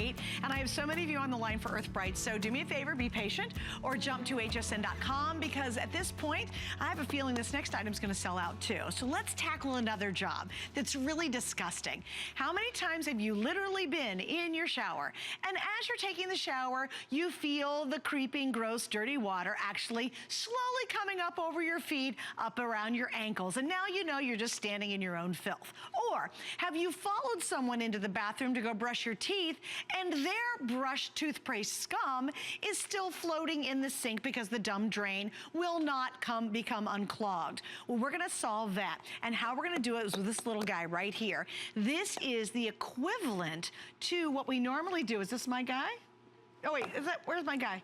great. And I have so many of you on the line for Earth Bright, so do me a favor, be patient, or jump to hsn.com, because at this point, I have a feeling this next item's gonna sell out too. So let's tackle another job that's really disgusting. How many times have you literally been in your shower, and as you're taking the shower, you feel the creeping, gross, dirty water actually slowly coming up over your feet, up around your ankles, and now you know you're just standing in your own filth? Or have you followed someone into the bathroom to go brush your teeth, and their brush toothpaste scum is still floating in the sink because the dumb drain will not become unclogged? Well, we're gonna solve that, and how we're gonna do it is with this little guy right here. This is the equivalent to what we normally do. Is this my guy? Oh wait, where's my guy?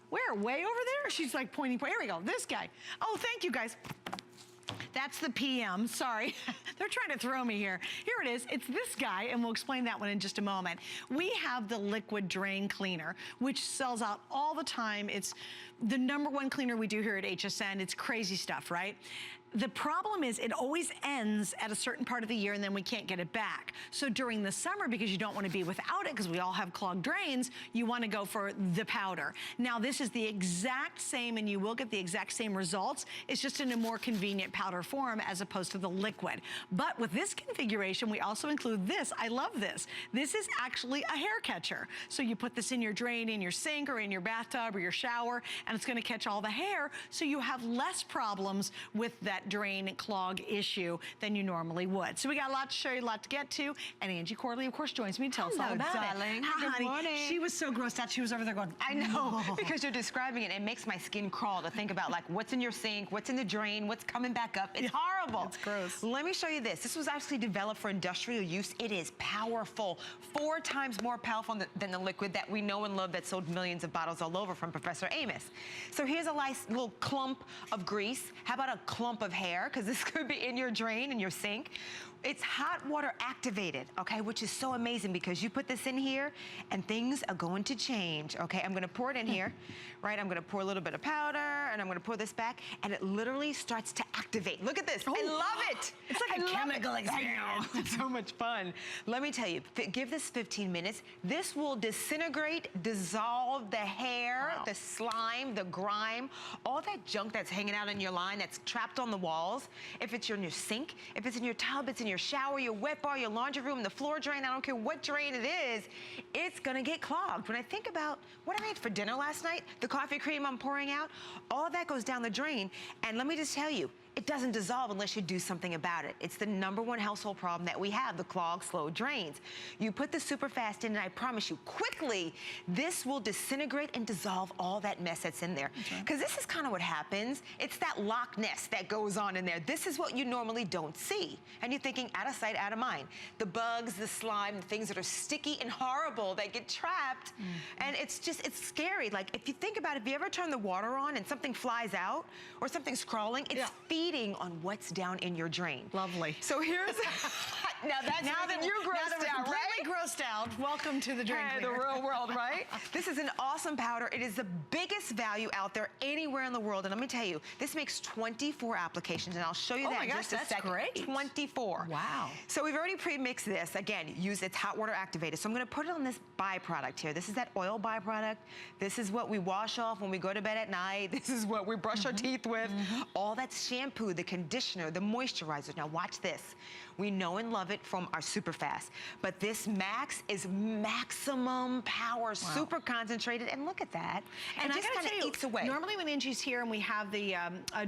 Where, way over there? She's like pointing, here we go, this guy. Oh, thank you guys. That's the PM, sorry. They're trying to throw me here. Here it is, it's this guy, and we'll explain that one in just a moment. We have the liquid drain cleaner, which sells out all the time. It's the #1 cleaner we do here at HSN. It's crazy stuff, right? The problem is it always ends at a certain part of the year, and then we can't get it back. So during the summer, because you don't want to be without it, because we all have clogged drains, you want to go for the powder. Now this is the exact same, and you will get the exact same results. It's just in a more convenient powder form as opposed to the liquid. But with this configuration, we also include this. I love this. This is actually a hair catcher. So you put this in your drain, in your sink, or in your bathtub, or your shower, and it's going to catch all the hair, so you have less problems with that drain clog issue than you normally would. So we got a lot to show you, a lot to get to, and Angie Corley, of course, joins me to tell us all about darling. it. Hi, Good morning. She was so grossed out. She was over there going, I know, because you're describing it. It makes my skin crawl to think about like what's in your sink, what's in the drain, what's coming back up. It's horrible. It's gross. Let me show you this. This was actually developed for industrial use. It is powerful, 4 times more powerful than the liquid that we know and love that sold millions of bottles all over from Professor Amos. So here's a nice little clump of grease. How about a clump of hair? Because this could be in your drain, in your sink. It's hot water activated, okay, which is so amazing because you put this in here and things are going to change, okay? I'm gonna pour it in here, right? I'm gonna pour a little bit of powder and I'm gonna pour this back, and it literally starts to activate. Look at this, I love it. It's like a chemical experience. It's so much fun. Let me tell you, give this 15 minutes. This will disintegrate, dissolve the hair, the slime, the grime, all that junk that's hanging out in your line that's trapped on the walls. If it's in your sink, if it's in your tub, it's in your shower, your wet bar, your laundry room, the floor drain, I don't care what drain it is, it's gonna get clogged. When I think about what I made for dinner last night, the coffee cream I'm pouring out, all of that goes down the drain, and let me just tell you, it doesn't dissolve unless you do something about it. It's the #1 household problem that we have, the clogged, slow drains. You put the Superfast in, and I promise you, quickly, this will disintegrate and dissolve all that mess that's in there. Because this is kind of what happens. It's that Loch Ness that goes on in there. This is what you normally don't see. And you're thinking, out of sight, out of mind. The bugs, the slime, the things that are sticky and horrible that get trapped. And it's just, it's scary. Like, if you think about it, if you ever turn the water on and something flies out, or something's crawling, it's feeding on what's down in your drain. Lovely. So here's, now that you're grossed out, right? Grossed out. Welcome to the drain cleaner. The real world, right? This is an awesome powder. It is the biggest value out there anywhere in the world. And let me tell you, this makes 24 applications, and I'll show you that in just a second. Great. 24. Wow. So we've already pre-mixed this. Again, it's hot water activated. So I'm gonna put it on this byproduct here. This is that oil byproduct. This is what we wash off when we go to bed at night. This is what we brush our teeth with. All that shampoo, the conditioner, the moisturizer. Now watch this. We know and love it from our Superfast. But this Max is maximum power, super concentrated, and look at that. And it just kind of eats away. Normally when Angie's here and we have the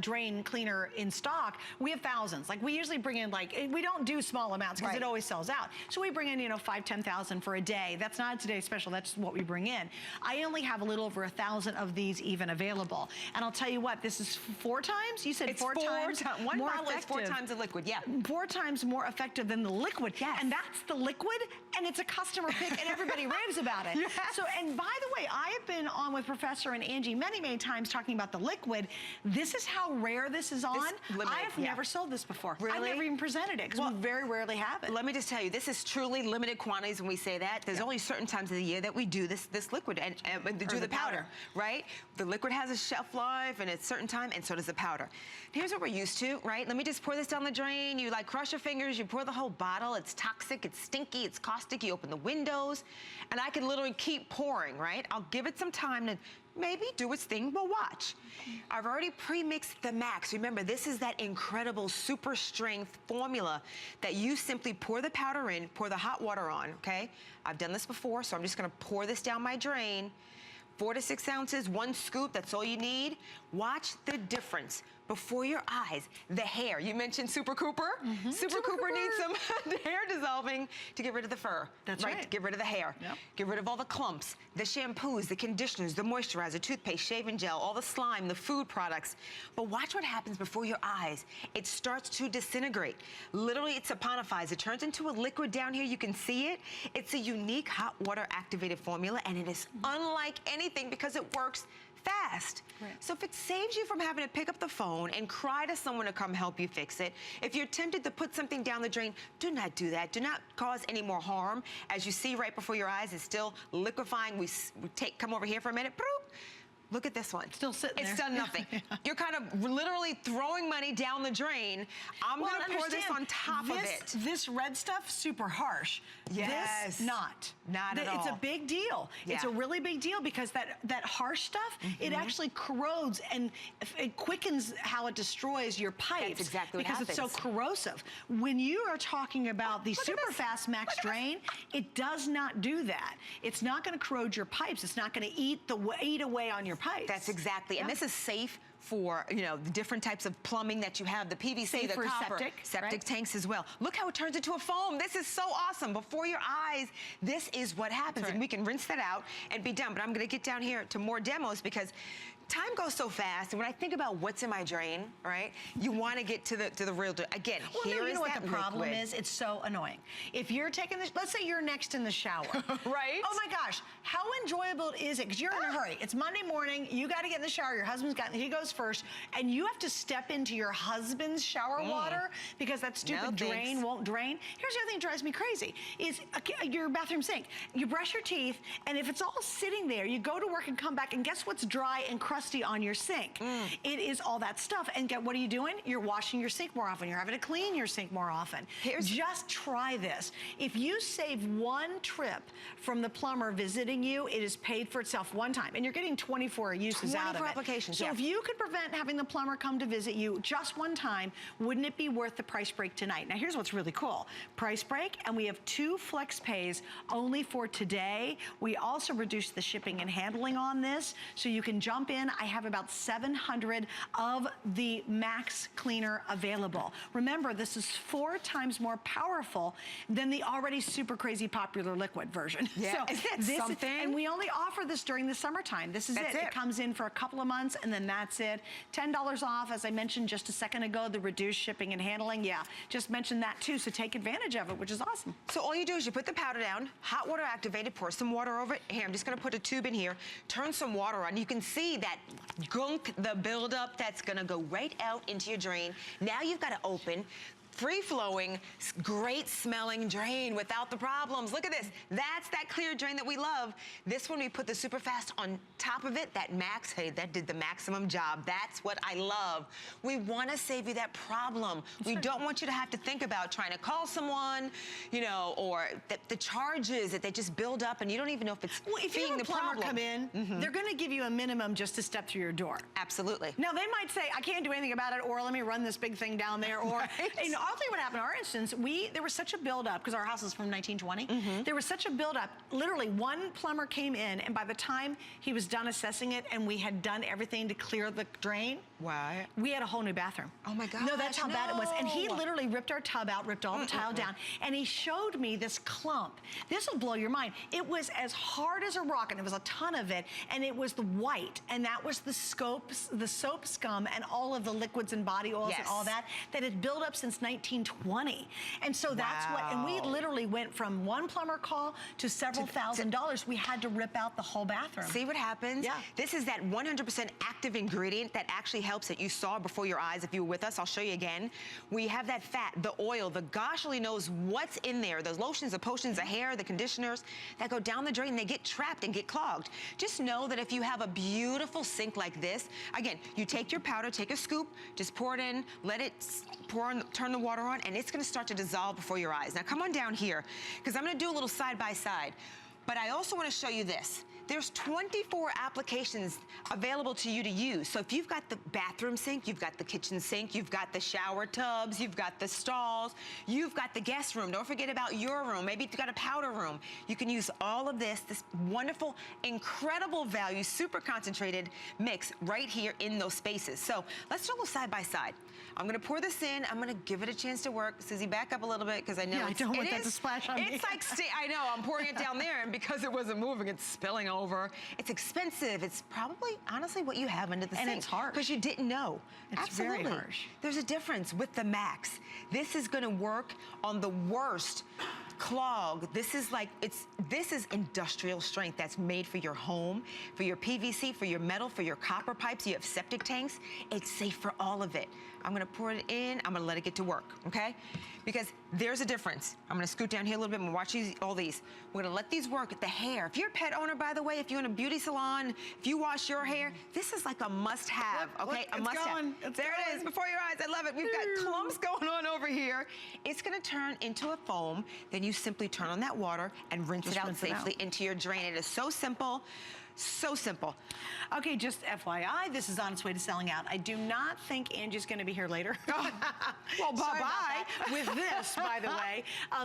drain cleaner in stock, we have thousands. Like we usually bring in we don't do small amounts because it always sells out. So we bring in, 5,000, 10,000 for a day. That's not a today's special, that's what we bring in. I only have a little over 1,000 of these even available. And I'll tell you what, this is 4 times? You said 4 times? One bottle is 4 times the liquid, 4 times more effective than the liquid. And that's the liquid, and it's a customer pick, and everybody raves about it. So, and by the way, I have been on with Professor and Angie many, many times talking about the liquid. This is how rare this is on. I have never sold this before. Really? I've never even presented it, because we very rarely have it. Let me just tell you, this is truly limited quantities when we say that. There's only certain times of the year that we do this liquid and do the powder, right? The liquid has a shelf life and it's certain time, and so does the powder. Here's what we're used to, right? Let me just pour this down the drain. You crush your fingers you pour the whole bottle. It's toxic, it's stinky, it's caustic. You open the windows, and I can literally keep pouring, right? I'll give it some time to maybe do its thing, but watch. I've already pre-mixed the Max. Remember, this is that incredible super strength formula that you simply pour the powder in, pour the hot water on, okay? I've done this before, so I'm just gonna pour this down my drain. 4 to 6 ounces, 1 scoop, that's all you need. Watch the difference before your eyes. The hair, you mentioned Super Cooper. Super Cooper needs some hair dissolving to get rid of the fur. That's right. Get rid of the hair. Yep. Get rid of all the clumps, the shampoos, the conditioners, the moisturizer, toothpaste, shaving gel, all the slime, the food products. But watch what happens before your eyes. It starts to disintegrate. Literally, it saponifies. It turns into a liquid down here. You can see it. It's a unique hot water activated formula, and it is unlike anything because it works fast. Right. So if it saves you from having to pick up the phone and cry to someone to come help you fix it, if you're tempted to put something down the drain, do not do that. Do not cause any more harm. As you see right before your eyes, it's still liquefying. We come over here for a minute. Boop. Look at this one. Still sitting there. It's done nothing. You're kind of literally throwing money down the drain. I'm gonna pour this on top of it. This red stuff, super harsh. Yes. This, not. Not at all. It's a big deal. Yeah. It's a really big deal because that harsh stuff, it actually corrodes and it quickens how it destroys your pipes. That's exactly what because happens. it's so corrosive. When you are talking about the Superfast Max drain, it does not do that. It's not gonna corrode your pipes. It's not gonna eat away on your pipes. That's exactly, and this is safe for, you know, the different types of plumbing that you have, the PVC, Safe the for copper, septic, right? tanks as well. Look how it turns into a foam. This is so awesome. Before your eyes, this is what happens. Right. And we can rinse that out and be done. But I'm gonna get down here to more demos because time goes so fast, and when I think about what's in my drain, right, you want to get to the real deal. Again, well, here no, you is know what that the problem liquid. is? It's so annoying. If you're taking this, let's say you're next in the shower. Right? Oh my gosh, how enjoyable is it? Because you're in a hurry. It's Monday morning, you got to get in the shower, your husband's he goes first, and you have to step into your husband's shower water because that stupid drain won't drain. Here's the other thing that drives me crazy, is your bathroom sink. You brush your teeth, and if it's all sitting there, you go to work and come back, and guess what's dry and crusty on your sink? It is all that stuff. And what are you doing? You're washing your sink more often. You're having to clean your sink more often. Just try this. If you save 1 trip from the plumber visiting you, it is paid for itself one time. And you're getting 24 uses out of it. 24 applications, So if you could prevent having the plumber come to visit you just one time, wouldn't it be worth the price break tonight? Now here's what's really cool. Price break, and we have 2 flex pays only for today. We also reduced the shipping and handling on this, so you can jump in. I have about 700 of the Max Cleaner available. Remember, this is 4 times more powerful than the already super crazy popular liquid version. Yeah, so is that something? And we only offer this during the summertime. This is it. It comes in for a couple of months, and then that's it. $10 off, as I mentioned just a second ago, the reduced shipping and handling. Yeah, just mentioned that too, so take advantage of it, which is awesome. So all you do is you put the powder down, hot water activated, pour some water over it. Here, I'm just gonna put a tube in here, turn some water on. You can see that gunk, the buildup that's gonna go right out into your drain. Now you've got to open, free-flowing, great smelling drain without the problems. Look at this. That's that clear drain that we love. This one, we put the Superfast on top of it. That Max, hey, that did the maximum job. That's what I love. We want to save you that problem. We don't want you to have to think about trying to call someone, you know, or the charges that they just build up and you don't even know if it's if you have a plumber come in, they're going to give you a minimum just to step through your door. Absolutely. Now, they might say, I can't do anything about it, or let me run this big thing down there, or, you know, I'll tell you what happened in our instance. There was such a buildup, because our house is from 1920. There was such a buildup. Literally, one plumber came in, and by the time he was done assessing it, and we had done everything to clear the drain, we had a whole new bathroom. Oh my gosh. No, that's how bad it was. And he literally ripped our tub out, ripped all the tile down, and he showed me this clump. This will blow your mind. It was as hard as a rock, and there was a ton of it, and it was the white, and that was the soap scum and all of the liquids and body oils and all that had built up since 1920. And so that's what, and we literally went from one plumber call to several $1,000s. We had to rip out the whole bathroom. See what happens? Yeah. This is that 100% active ingredient that actually helps that you saw before your eyes. If you were with us, I'll show you again. We have that fat, the oil, the gosh only knows what's in there. Those lotions, the potions, the hair, the conditioners that go down the drain, they get trapped and get clogged. Just know that if you have a beautiful sink like this, again, you take your powder, take a scoop, just pour it in, let it pour on, turn the water on, and it's gonna start to dissolve before your eyes. Now come on down here, because I'm gonna do a little side by side. But I also wanna show you this. There's 24 applications available to you to use. So if you've got the bathroom sink, you've got the kitchen sink, you've got the shower tubs, you've got the stalls, you've got the guest room. Don't forget about your room. Maybe you've got a powder room. You can use all of this wonderful, incredible value, super concentrated mix right here in those spaces. So let's do a little side by side. I'm gonna pour this in. I'm gonna give it a chance to work. Susie, back up a little bit, because I know I don't want that to splash on me. It's like, I know, I'm pouring it down there, and because it wasn't moving, it's spilling over. It's expensive. It's probably, honestly, what you have under the sink. And it's harsh. Because you didn't know. It's Absolutely. very harsh. There's a difference with the Max. This is gonna work on the worst clog. This is industrial strength that's made for your home, for your PVC, for your metal, for your copper pipes. You have septic tanks. It's safe for all of it. I'm gonna pour it in. I'm gonna let it get to work, okay? Because there's a difference. I'm gonna scoot down here a little bit and watch all these. We're gonna let these work at the hair. If you're a pet owner, by the way, if you're in a beauty salon, if you wash your hair, this is like a must-have, okay? Look, a must-have. There it is, before your eyes. I love it. We've got clumps going on over here. It's gonna turn into a foam. Then you simply turn on that water and rinse it out safely into your drain. It is so simple. So simple. Okay, just FYI, this is on its way to selling out. I do not think Angie's going to be here later. Oh, well, bye-bye. With this, by the way.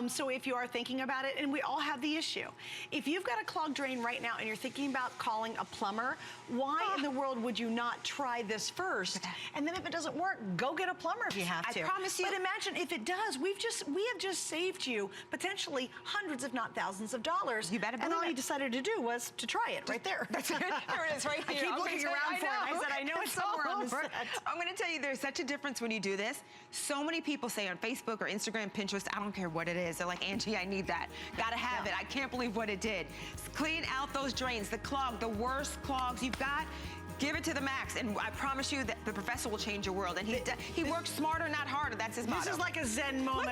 So if you are thinking about it, and we all have the issue. If you've got a clogged drain right now and you're thinking about calling a plumber, why in the world would you not try this first? And then if it doesn't work, go get a plumber if you have to. I promise you. But imagine if it does. We have just saved you potentially hundreds, if not thousands of dollars. You better believe And all it. you decided to do was to try it right there. That's it. There it is, right here. I keep looking around for it. I said, I know it's somewhere on the set. I'm going to tell you, there's such a difference when you do this. So many people say on Facebook or Instagram, Pinterest, I don't care what it is. They're like, Angie, I need that. Gotta have it. I can't believe what it did. Clean out those drains, the clog, the worst clogs you've got. Give it to the Max, and I promise you that the professor will change your world. And he works smarter, not harder. That's his motto. This is like a Zen moment.